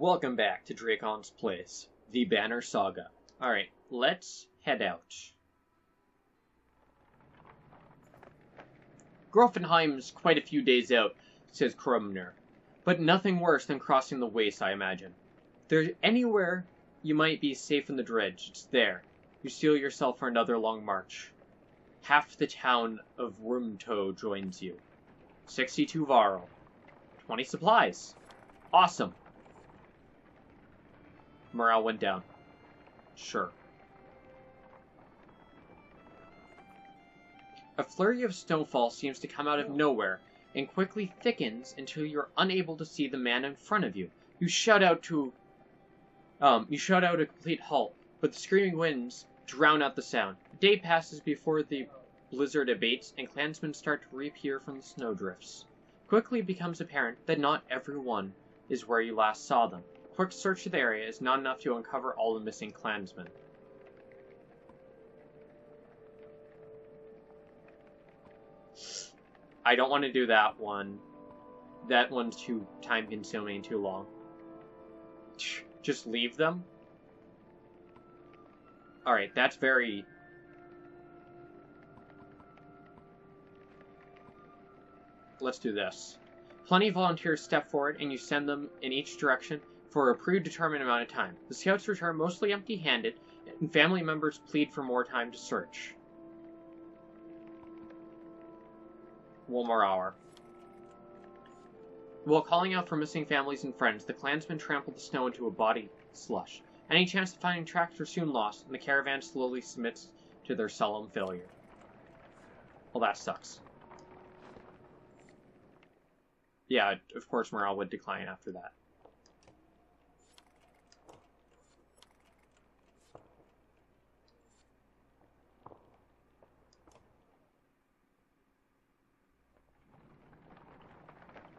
Welcome back to Dracon's Place, the Banner Saga. Alright, let's head out. Grofenheim's quite a few days out, says Krumner. But nothing worse than crossing the Waste, I imagine. If there's anywhere you might be safe in the dredge, it's there. You steel yourself for another long march. Half the town of Rumto joins you. 62 Varl. 20 supplies. Awesome. Morale went down. Sure. A flurry of snowfall seems to come out of nowhere and quickly thickens until you're unable to see the man in front of you. You shout out a complete halt, but the screaming winds drown out the sound. A day passes before the blizzard abates and clansmen start to reappear from the snowdrifts. Quickly it becomes apparent that not everyone is where you last saw them. A quick search of the area is not enough to uncover all the missing clansmen. I don't want to do that one. That one's too time-consuming and too long. Just leave them? Alright, that's very... Let's do this. Plenty of volunteers step forward, and you send them in each direction for a predetermined amount of time. The scouts return mostly empty-handed, and family members plead for more time to search. One more hour. While calling out for missing families and friends, the clansmen trample the snow into a body slush. Any chance of finding tracks are soon lost, and the caravan slowly submits to their solemn failure. Well, that sucks. Yeah, of course morale would decline after that.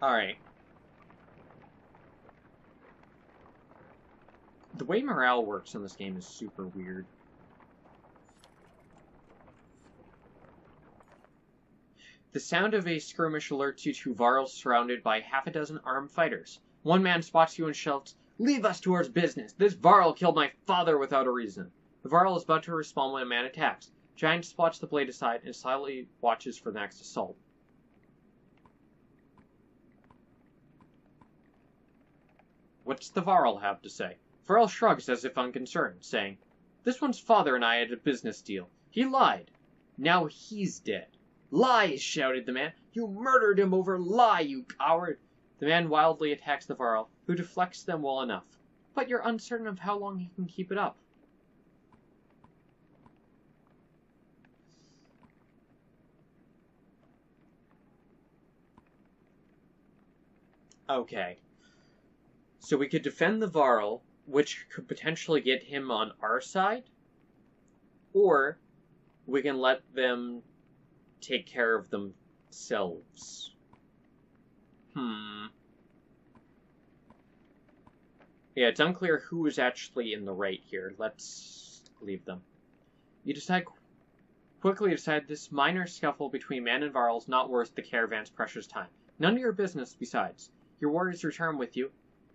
Alright. The way morale works in this game is super weird. The sound of a skirmish alerts you to Varl surrounded by half a dozen armed fighters. One man spots you and shouts, "Leave us to our business! This Varl killed my father without a reason!" The Varl is about to respond when a man attacks. Giant spots the blade aside and silently watches for the next assault. What's the Varl have to say? Varl shrugs as if unconcerned, saying, "This one's father and I had a business deal. He lied. Now he's dead." "Lies!" shouted the man. "You murdered him over lie, you coward!" The man wildly attacks the Varl, who deflects them well enough. But you're uncertain of how long he can keep it up. Okay. So we could defend the Varl, which could potentially get him on our side, or we can let them take care of themselves. Yeah, it's unclear who is actually in the right here. Let's leave them. You quickly decide this minor scuffle between man and Varl is not worth the caravan's precious time. None of your business besides. Your warriors return with you,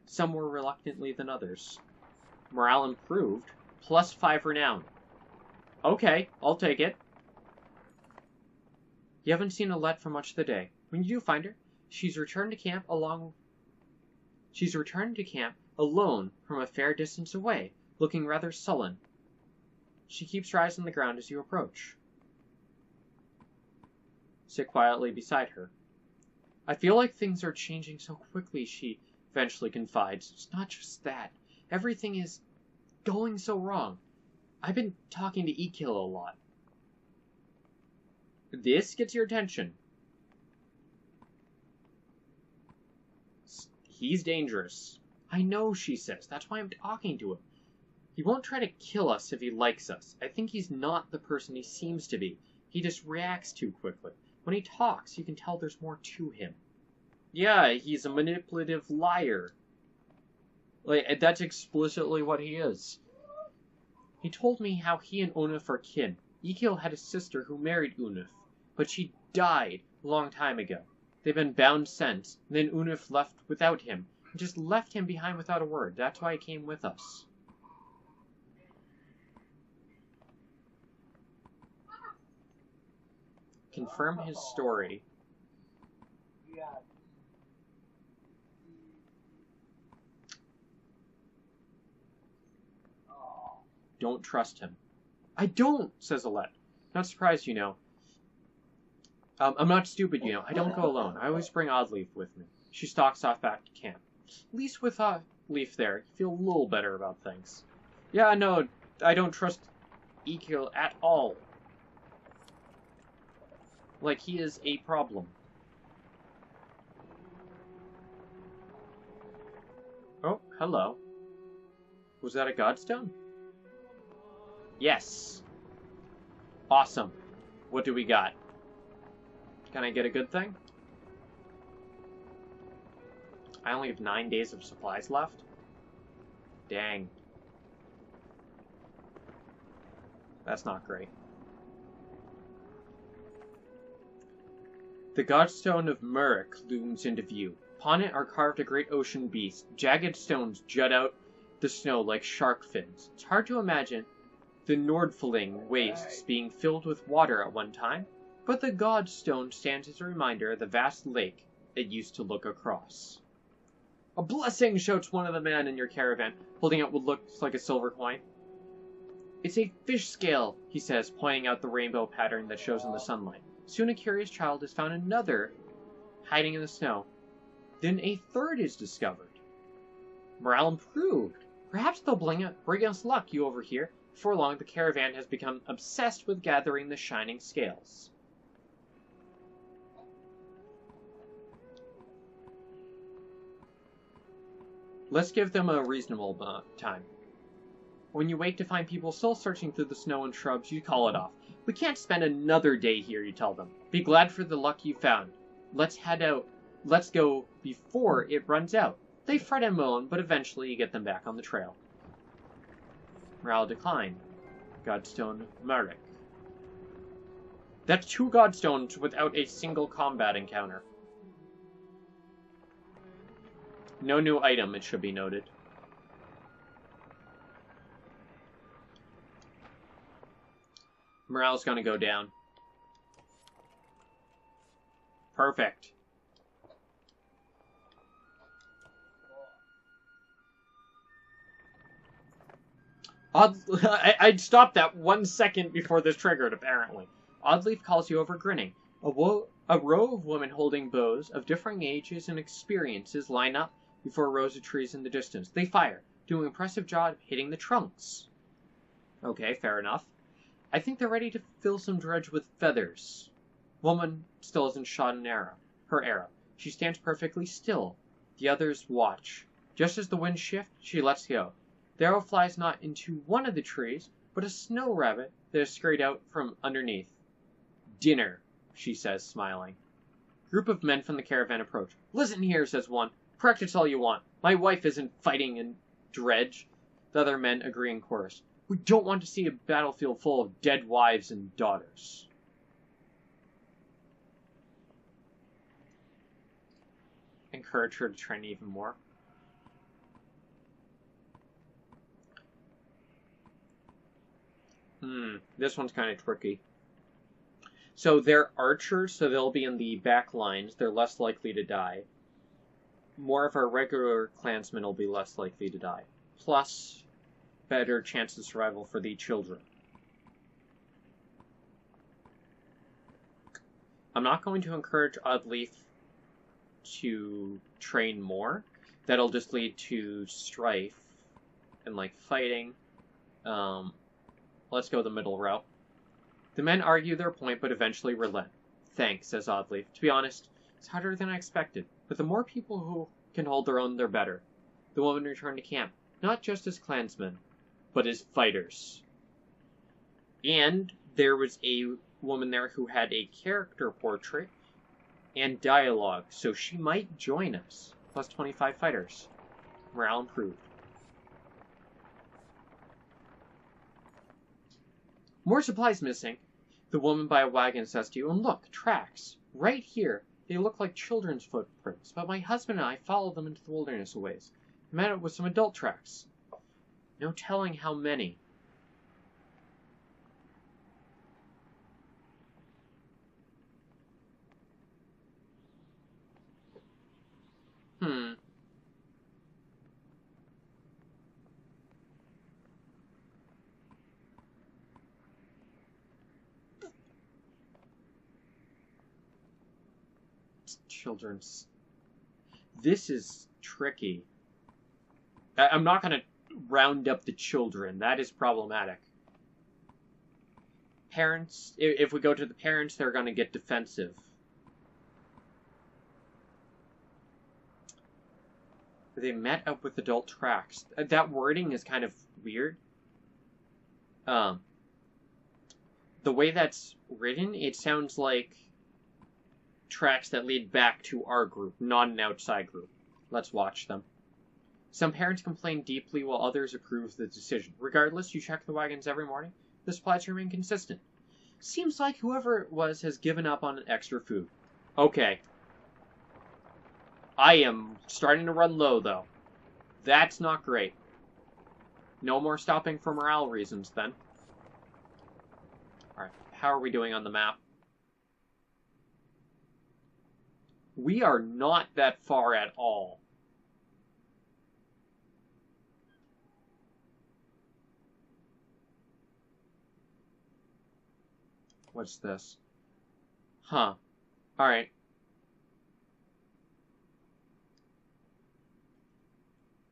some more reluctantly than others. Morale improved, +5 renown. Okay, I'll take it. You haven't seen Alette for much of the day. When you do find her, she's returned to camp alone from a fair distance away, looking rather sullen. She keeps her eyes on the ground as you approach. Sit quietly beside her. "I feel like things are changing so quickly," she eventually confides. "It's not just that. Everything is going so wrong. I've been talking to Ekil a lot." This gets your attention. "He's dangerous." "I know," she says. "That's why I'm talking to him. He won't try to kill us if he likes us. I think he's not the person he seems to be. He just reacts too quickly. When he talks, you can tell there's more to him." Yeah, he's a manipulative liar. Like, that's explicitly what he is. "He told me how he and Unuf are kin. Ekil had a sister who married Unuf, but she died a long time ago. They've been bound since, and then Unuf left without him, just left him behind without a word. That's why he came with us. Confirm his story. Don't trust him. I don't, says Alette. Not surprised, you know. I'm not stupid, you know. I don't go alone. I always bring Oddleaf with me. She stalks off back to camp. At least with Oddleaf there, you feel a little better about things. Yeah, no, I don't trust Ekil at all. Like, he is a problem. Oh, hello. Was that a godstone? Yes. Awesome. What do we got? Can I get a good thing? I only have 9 days of supplies left. Dang. That's not great. The godstone of Murik looms into view. Upon it are carved a great ocean beast. Jagged stones jut out the snow like shark fins. It's hard to imagine the Nordfelling wastes being filled with water at one time, but the godstone stands as a reminder of the vast lake it used to look across. A blessing, shouts one of the men in your caravan, holding out what looks like a silver coin. It's a fish scale, he says, pointing out the rainbow pattern that shows in the sunlight. Soon a curious child has found another hiding in the snow. Then a third is discovered. Morale improved. Perhaps they'll bring us luck, you overhear. Before long, the caravan has become obsessed with gathering the shining scales. Let's give them a reasonable time. When you wake to find people still searching through the snow and shrubs, you call it off. We can't spend another day here, you tell them. Be glad for the luck you found. Let's head out. Let's go before it runs out. They fret and moan, but eventually you get them back on the trail. Morale decline. Godstone Murik. That's 2 godstones without a single combat encounter. No new item, it should be noted. Morale's gonna go down. Perfect. I'd stopped that 1 second before this triggered, apparently. Oddleaf calls you over, grinning. A row of women holding bows of differing ages and experiences line up before rows of trees in the distance. They fire, doing an impressive job hitting the trunks. Okay, fair enough. I think they're ready to fill some dredge with feathers. Woman still hasn't shot her arrow. She stands perfectly still. The others watch. Just as the wind shifts, she lets go. The arrow flies not into one of the trees, but a snow rabbit that has scurried out from underneath. Dinner, she says, smiling. Group of men from the caravan approach. Listen here, says one. Practice all you want. My wife isn't fighting in dredge. The other men agree in chorus. We don't want to see a battlefield full of dead wives and daughters. Encourage her to train even more. This one's kind of tricky. So they're archers, so they'll be in the back lines. They're less likely to die. More of our regular clansmen will be less likely to die. Plus, better chance of survival for the children. I'm not going to encourage Oddleaf to train more. That'll just lead to strife and, like, fighting. Let's go the middle route. The men argue their point, but eventually relent. Thanks, says Oddleaf. To be honest, it's harder than I expected. But the more people who can hold their own, they're better. The women return to camp, not just as clansmen, but as fighters. And there was a woman there who had a character portrait and dialogue, so she might join us. Plus 25 fighters. Morale improved. More supplies missing. The woman by a wagon says to you, and look, tracks. Right here. They look like children's footprints, but my husband and I followed them into the wilderness a ways. We met up with some adult tracks. No telling how many. Hmm. Children's. This is tricky. I'm not going to round up the children. That is problematic. Parents, if we go to the parents, they're going to get defensive. They met up with adult tracks. That wording is kind of weird. The way that's written, it sounds like tracks that lead back to our group, not an outside group. Let's watch them. Some parents complain deeply while others approve the decision. Regardless, you check the wagons every morning. The supplies remain consistent. Seems like whoever it was has given up on extra food. Okay. I am starting to run low, though. That's not great. No more stopping for morale reasons, then. Alright, how are we doing on the map? We are not that far at all. What's this? Huh. Alright.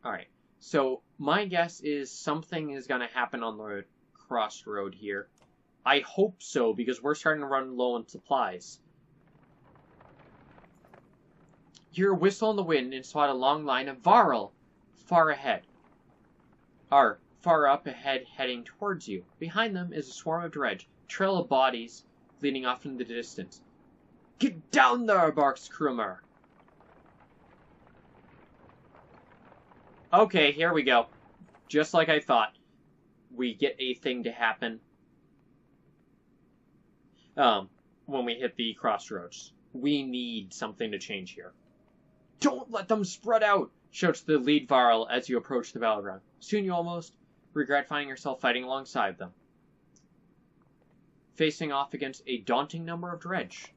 Alright. So, my guess is something is going to happen on the crossroad here. I hope so, because we're starting to run low on supplies. Hear a whistle in the wind and spot a long line of Varl far ahead. Far up ahead, heading towards you. Behind them is a swarm of dredge, trail of bodies leading off in the distance. Get down there, barks Krummer. Okay, here we go. Just like I thought. We get a thing to happen. When we hit the crossroads. We need something to change here. Don't let them spread out, shouts the lead Varl as you approach the battleground. Soon you almost regret finding yourself fighting alongside them. Facing off against a daunting number of dredge.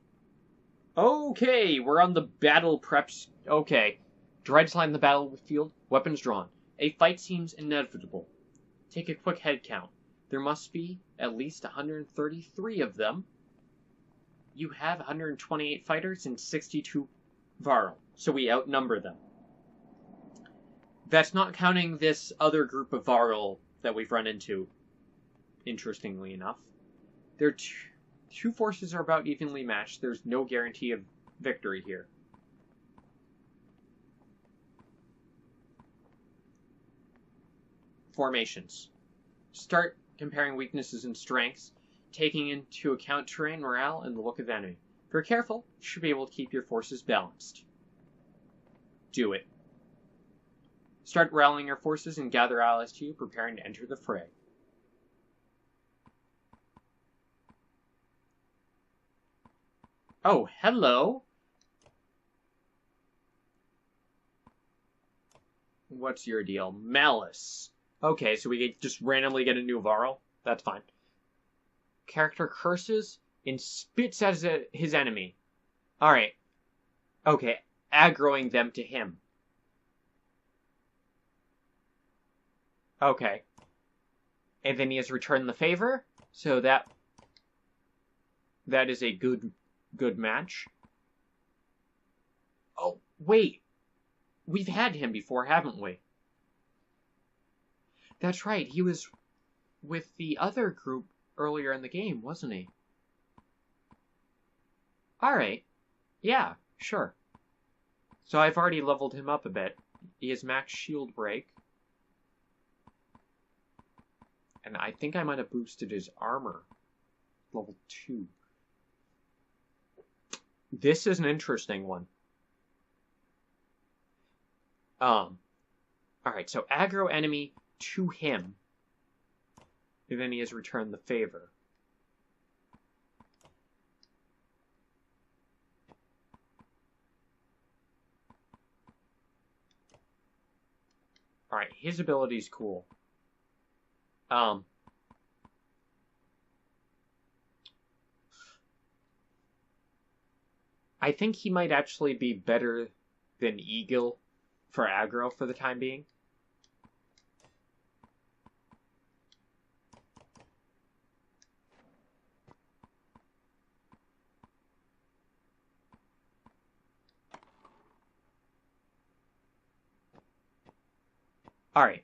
Okay, we're on the battle preps. Okay. Dredge line the battlefield, weapons drawn. A fight seems inevitable. Take a quick head count. There must be at least 133 of them. You have 128 fighters and 62 Varl, so we outnumber them. That's not counting this other group of Varl that we've run into, interestingly enough. Their two forces are about evenly matched. There's no guarantee of victory here. Formations. Start comparing weaknesses and strengths, taking into account terrain, morale, and the look of the enemy. If you're careful, you should be able to keep your forces balanced. Do it. Start rallying your forces and gather allies to you, preparing to enter the fray. Oh, hello! What's your deal? Malice. Okay, so we just randomly get a new Varl. That's fine. Character curses and spits at his enemy. Alright. Okay, aggroing them to him. Okay. And then he has returned the favor, so that is a good match. Oh, wait. We've had him before, haven't we? That's right, he was with the other group earlier in the game, wasn't he? Alright. Yeah, sure. So I've already leveled him up a bit. He has max shield break. And I think I might have boosted his armor. Level 2. This is an interesting one. Alright, so aggro enemy to him. And then he has returned the favor. Alright, his ability's cool. I think he might actually be better than Eagle for aggro for the time being. Alright.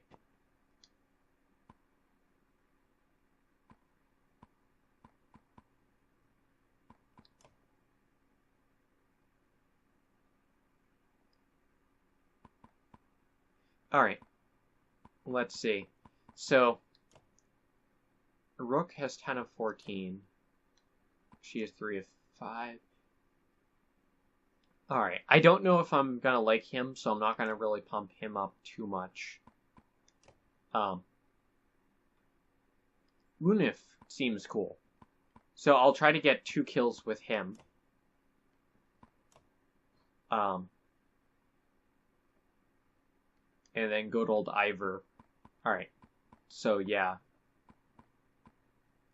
Alright. Let's see. So, Rook has 10 of 14. She has 3 of 5. Alright. I don't know if I'm gonna like him, so I'm not gonna really pump him up too much. Unif seems cool. So I'll try to get 2 kills with him. And then good old Ivor. Alright. So yeah.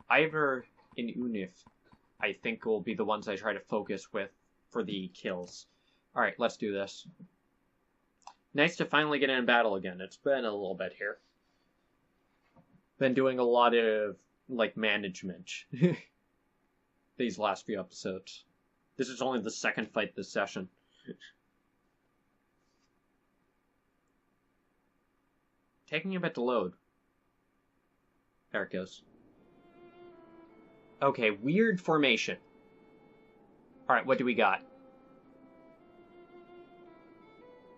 Ivor and Unif, I think, will be the ones I try to focus with for the kills. Alright, let's do this. Nice to finally get in battle again. It's been a little bit here. Been doing a lot of, like, management these last few episodes. This is only the second fight this session. Taking a bit to load. There it goes. Okay, weird formation. Alright, what do we got?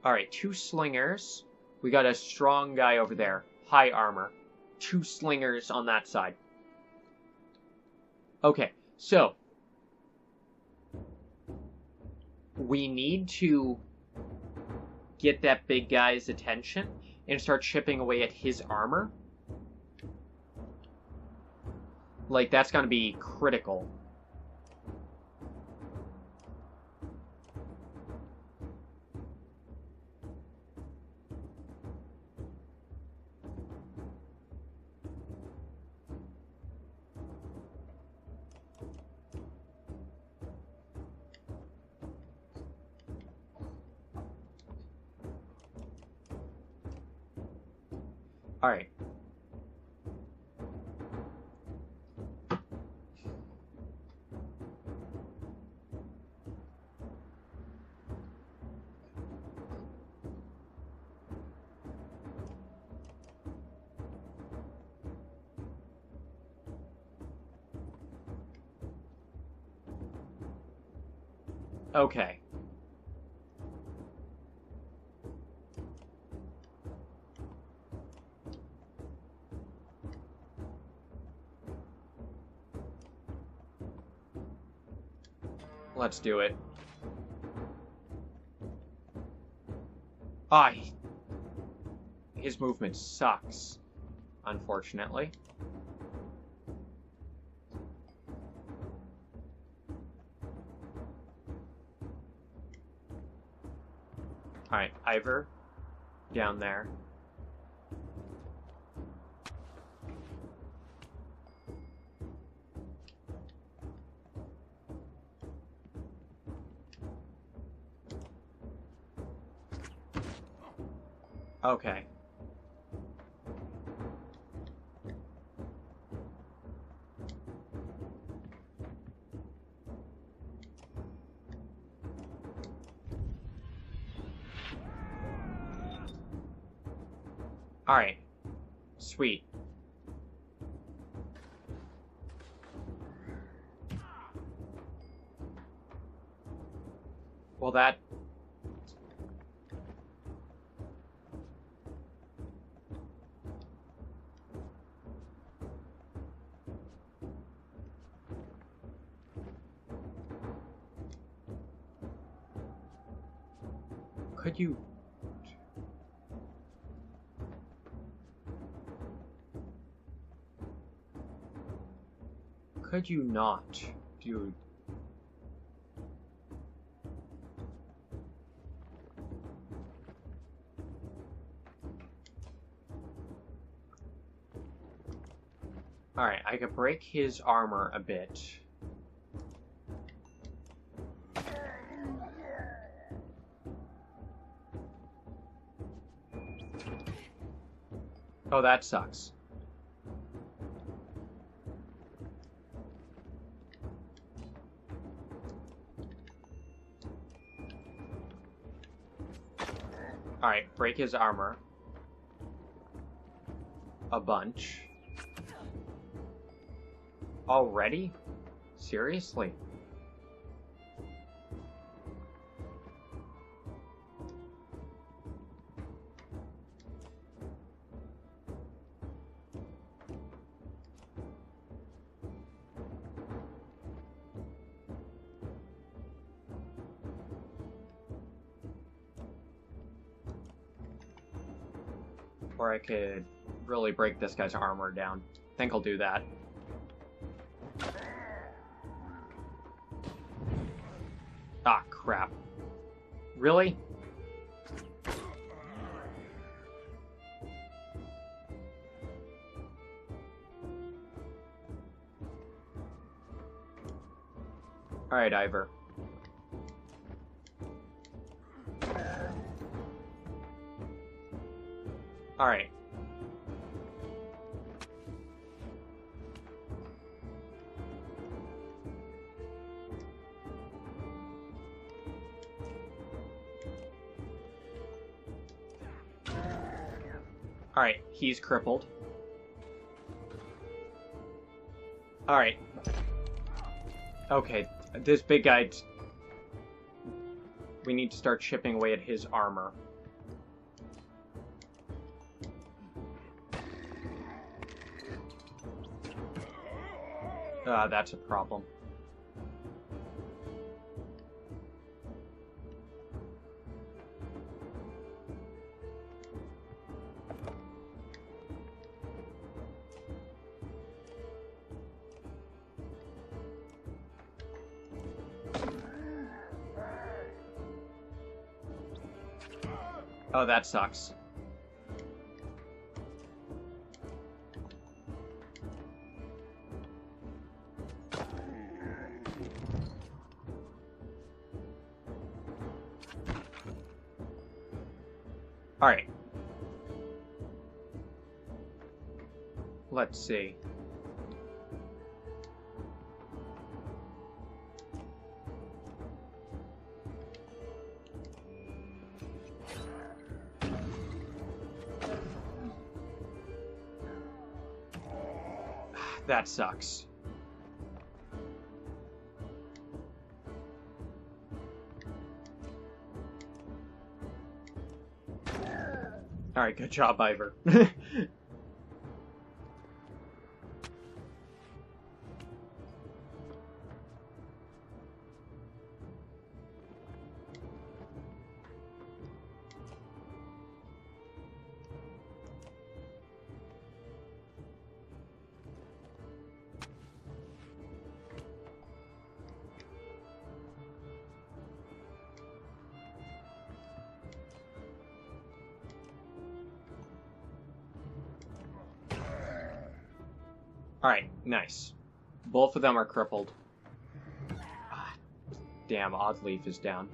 Alright, 2 slingers. We got a strong guy over there. High armor. 2 slingers on that side. Okay, so we need to get that big guy's attention and start chipping away at his armor. Like, that's gonna be critical. Alright. Okay. Let's do it. Ah, his movement sucks, unfortunately. Alright, Ivor, down there. Okay. Alright. Sweet. Well, that... Could you... Could you not, dude? Alright, I could break his armor a bit. Oh, that sucks. Alright, break his armor. A bunch. Already? Seriously? Or I could really break this guy's armor down. I think I'll do that. Ah, crap. Really? Alright, Ivor. Alright. Alright, he's crippled. Alright. Okay, this big guy... We need to start chipping away at his armor. That's a problem. Oh, that sucks. Alright. Let's see. That sucks. Alright, good job, Ivor. Alright, nice. Both of them are crippled. Ah, damn, Oddleaf is down.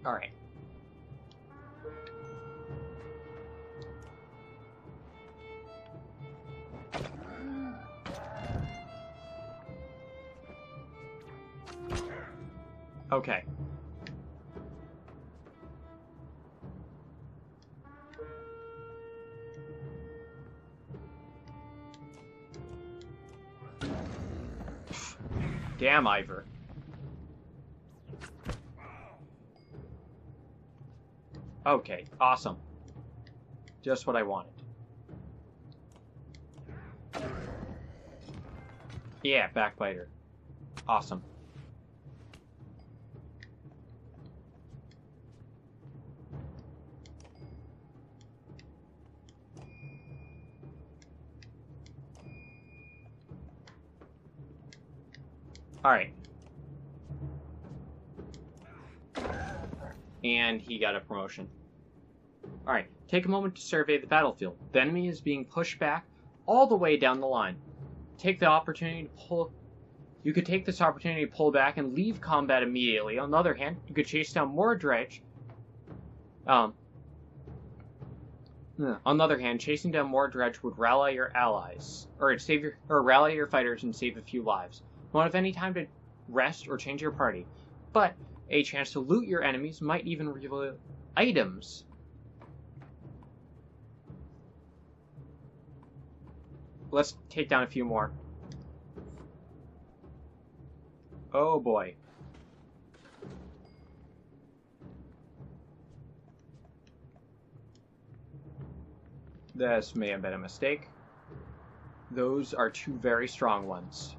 Alright. Okay. Damn, Ivor. Okay, awesome. Just what I wanted. Yeah, backbiter. Awesome. Alright. And he got a promotion. Alright, take a moment to survey the battlefield. The enemy is being pushed back all the way down the line. Take the opportunity to pull... You could take this opportunity to pull back and leave combat immediately. On the other hand, you could chase down more dredge. On the other hand, chasing down more dredge would rally your allies, or rally your fighters and save a few lives. You won't have any time to rest or change your party, but a chance to loot your enemies might even reveal items. Let's take down a few more. Oh boy. This may have been a mistake. Those are two very strong ones.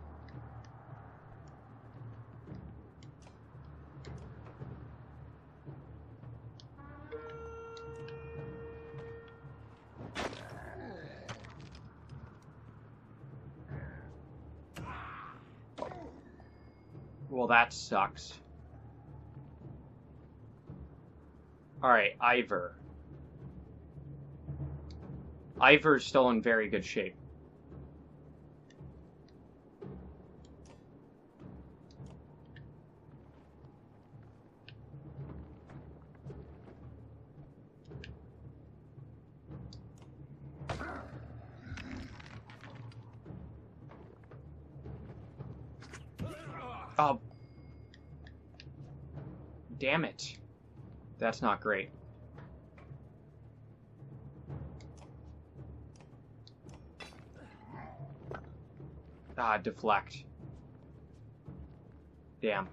Well, that sucks. Alright, Ivor. Ivor's still in very good shape. Oh. Damn it. That's not great. Ah, deflect. Damn.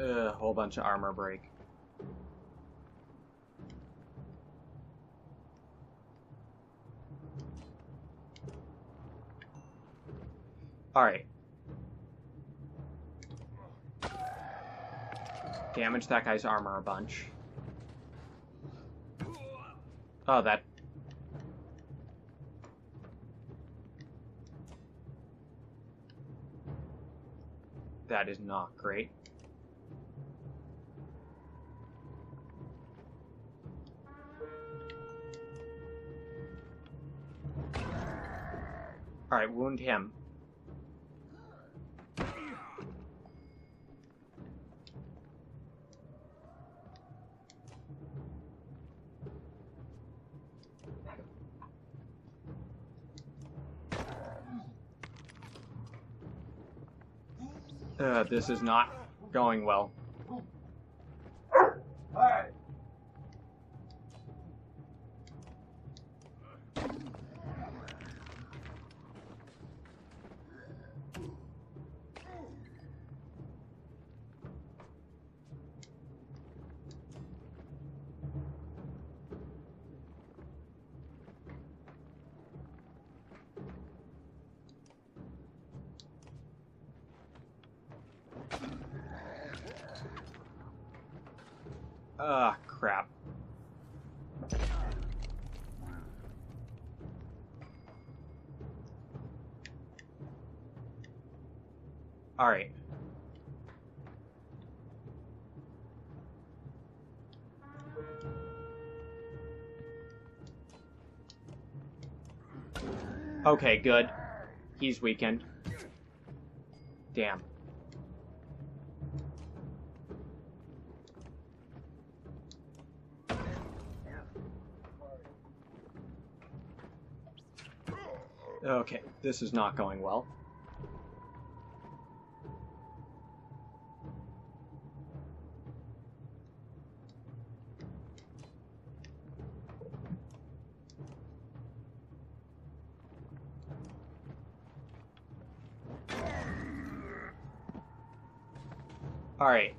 A whole bunch of armor break. Alright. Damage that guy's armor a bunch. Oh, that... That is not great. Alright, wound him. This is not going well. Ah, crap. Alright. Okay, good. He's weakened. Damn. Okay, this is not going well. Alright.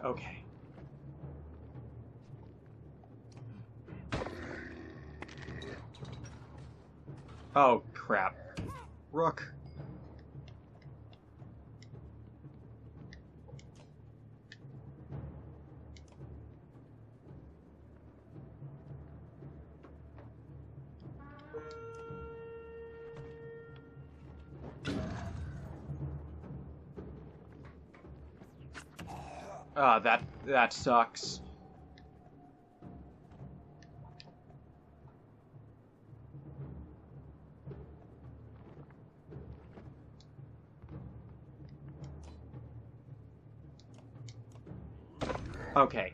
Okay. Oh, crap. Rook. Ah, that sucks. Okay.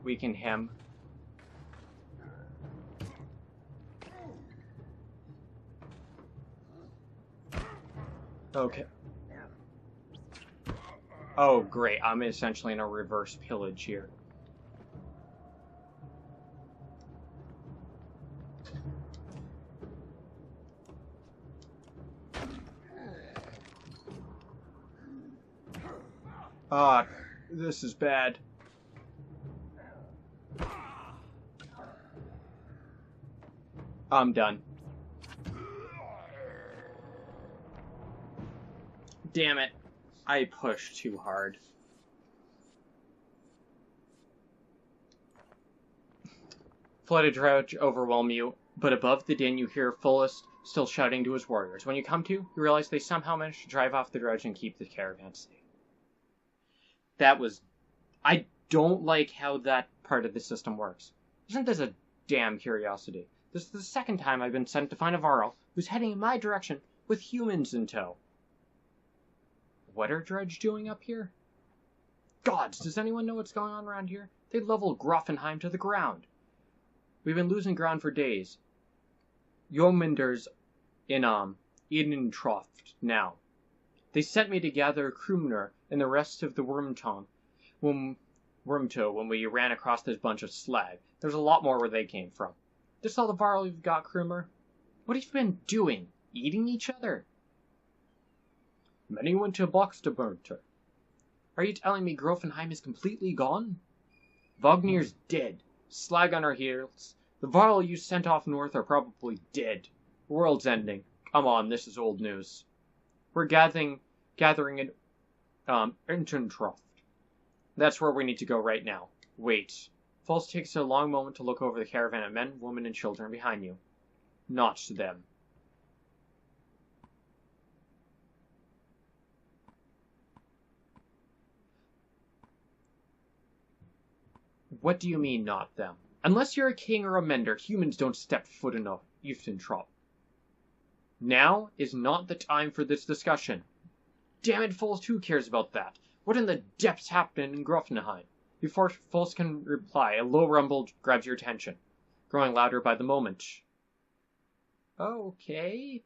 Weaken him. Okay. Oh, great. I'm essentially in a reverse pillage here. Ah, this is bad. I'm done. Damn it. I pushed too hard. Flooded drought overwhelm you, but above the din you hear Fullest still shouting to his warriors. When you come to, you realize they somehow managed to drive off the drought and keep the caravan safe. That was... I don't like how that part of the system works. Isn't this a damn curiosity? This is the second time I've been sent to find a Varl who's heading in my direction with humans in tow. What are Dredge doing up here? Gods, does anyone know what's going on around here? They leveled Grofenheim to the ground. We've been losing ground for days. Yeomander's in Edentroft now. They sent me to gather Krumner and the rest of the Wormtow when we ran across this bunch of slag. There's a lot more where they came from. This all the Varl you've got, Krumer? What have you been doing? Eating each other? Many went to Boxteburter. Are you telling me Grofenheim is completely gone? Vognir's dead. Slag on our heels. The Varl you sent off north are probably dead. The world's ending. Come on, this is old news. We're gathering in Intertroft. That's where we need to go right now. Wait. False takes a long moment to look over the caravan of men, women, and children behind you. Not them. What do you mean, not them? Unless you're a king or a mender, humans don't step foot in a Eufentrop. Now is not the time for this discussion. Damn it, Foles, who cares about that? What in the depths happened in Grofenheim? Before Foles can reply, a low rumble grabs your attention, growing louder by the moment. Okay.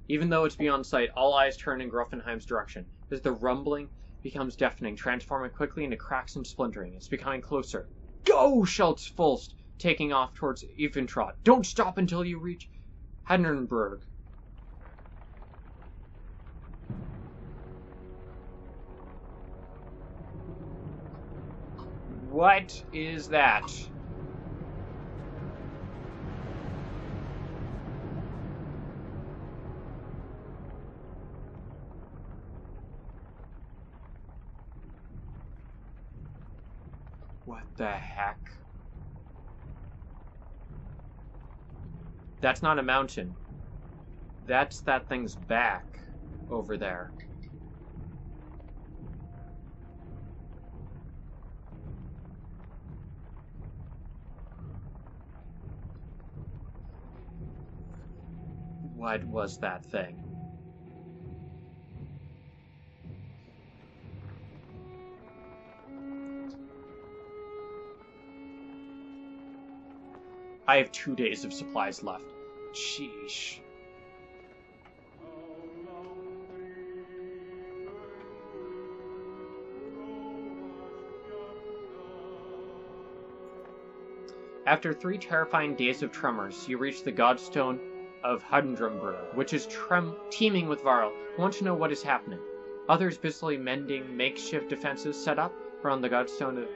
Even though it's beyond sight, all eyes turn in Grofenheim's direction, as the rumbling becomes deafening, transforming quickly into cracks and splintering. It's becoming closer. Go! Shouts Fulst, taking off towards Eventrot. Don't stop until you reach Hadernberg. What is that? What the heck? That's not a mountain. That's that thing's back over there. What was that thing? I have 2 days of supplies left. Sheesh. After 3 terrifying days of tremors, you reach the Godstone of Hundrenberg, which is teeming with Varl, who want to know what is happening. Others busily mending makeshift defenses set up around the godstone of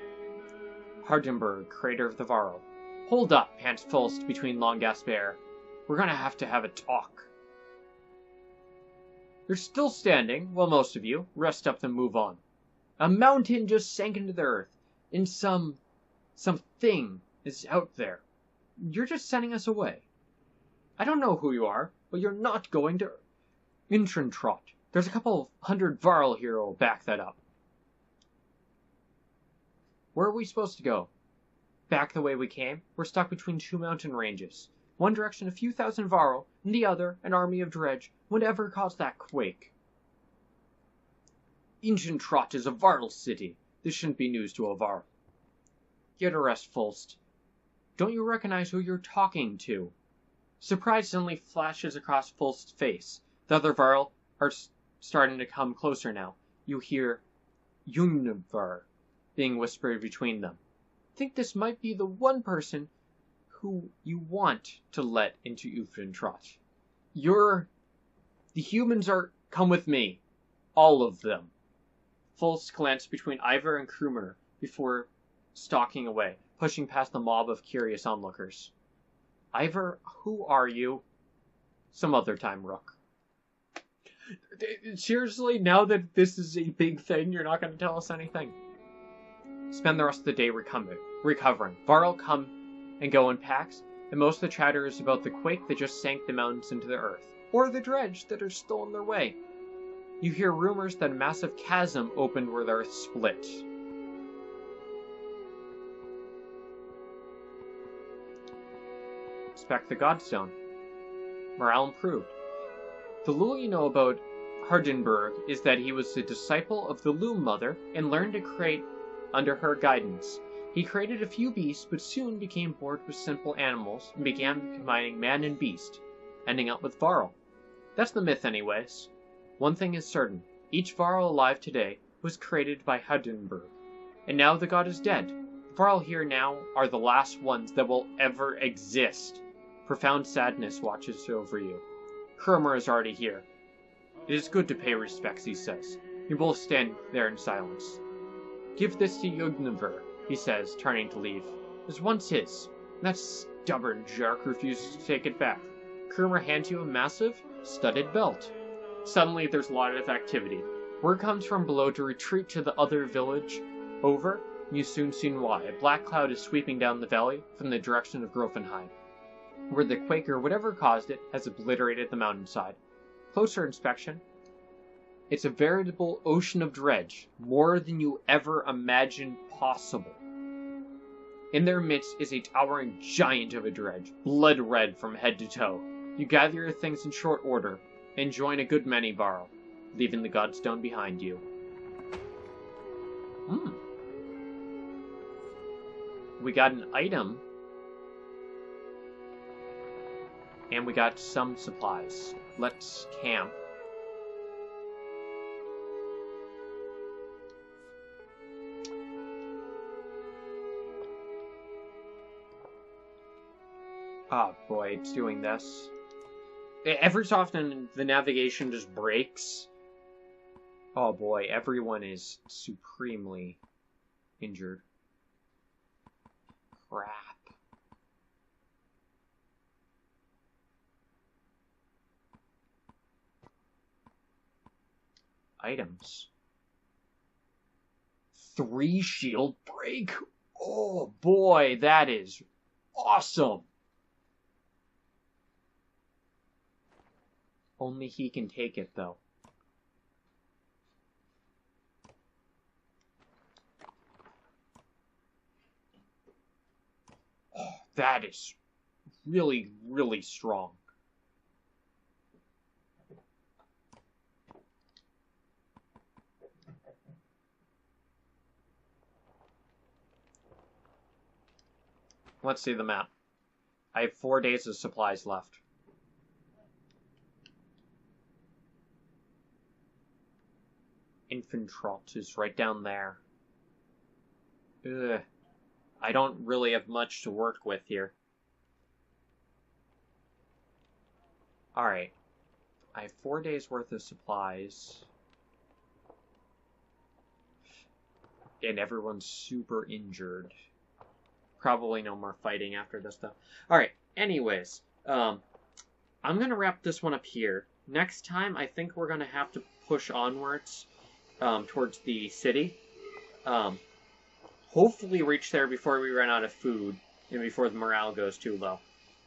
Hardenberg, crater of the Varl. Hold up, pants Fulst between long gasp air. We're gonna have to have a talk. You're still standing, well, most of you. Rest up and move on. A mountain just sank into the earth, and something is out there. You're just sending us away. I don't know who you are, but you're not going to Intrentrot. There's a couple of hundred Varl here who'll back that up. Where are we supposed to go? Back the way we came. We're stuck between two mountain ranges. One direction a few thousand Varl, and the other an army of dredge. Whatever caused that quake? Intrentrot is a Varl city. This shouldn't be news to a Varl. Get a rest, Fulst. Don't you recognize who you're talking to? Surprise suddenly flashes across Fulst's face. The other Varl are starting to come closer now. You hear Jungnevar being whispered between them. Think this might be the one person who you want to let into Intrentrot. The humans are... Come with me. All of them. Fulst glanced between Ivar and Krumer before stalking away, pushing past the mob of curious onlookers. Ivar, who are you? Some other time, Rook. Seriously, now that this is a big thing, you're not going to tell us anything? Spend the rest of the day recovering. Varl come and go in packs, and most of the chatter is about the quake that just sank the mountains into the earth, or the dredge that are still on their way. You hear rumors that a massive chasm opened where the earth split. Inspect the Godstone. Morale improved. The little you know about Hardenberg is that he was a disciple of the Loom Mother and learned to create under her guidance. He created a few beasts, but soon became bored with simple animals and began combining man and beast, ending up with Varl. That's the myth anyways. One thing is certain. Each Varl alive today was created by Hardenberg, and now the god is dead. The Varl here now are the last ones that will ever exist. Profound sadness watches over you. Krumer is already here. It is good to pay respects, he says. You both stand there in silence. Give this to Jungnevar, he says, turning to leave. It was once his. That stubborn jerk refuses to take it back. Krumer hands you a massive, studded belt. Suddenly, there's a lot of activity. Word comes from below to retreat to the other village. Over, you soon see why. A black cloud is sweeping down the valley from the direction of Grofenheim, where the quake or whatever caused it has obliterated the mountainside. Closer inspection, it's a veritable ocean of dredge, more than you ever imagined possible. In their midst is a towering giant of a dredge, blood red from head to toe. You gather your things in short order, and join a good many Varl, leaving the Godstone behind you. We got an item, and we got some supplies. Let's camp. Oh boy, it's doing this. Every so often, the navigation just breaks. Oh boy, everyone is supremely injured. Crap. Items. 3 shield break? Oh boy, that is awesome! Only he can take it, though. Oh, that is really, really strong. Let's see the map. I have 4 days of supplies left. Intrentrot is right down there. Ugh. I don't really have much to work with here. Alright. I have 4 days worth of supplies. And everyone's super injured. Probably no more fighting after this stuff. Alright, anyways. I'm gonna wrap this one up here. Next time, I think we're gonna have to push onwards towards the city. Hopefully reach there before we run out of food and before the morale goes too low.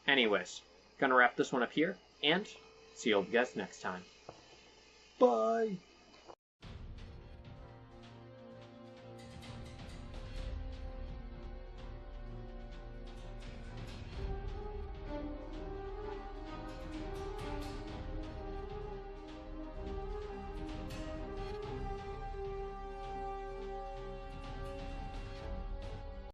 Anyways, gonna wrap this one up here, and see you guys next time. Bye!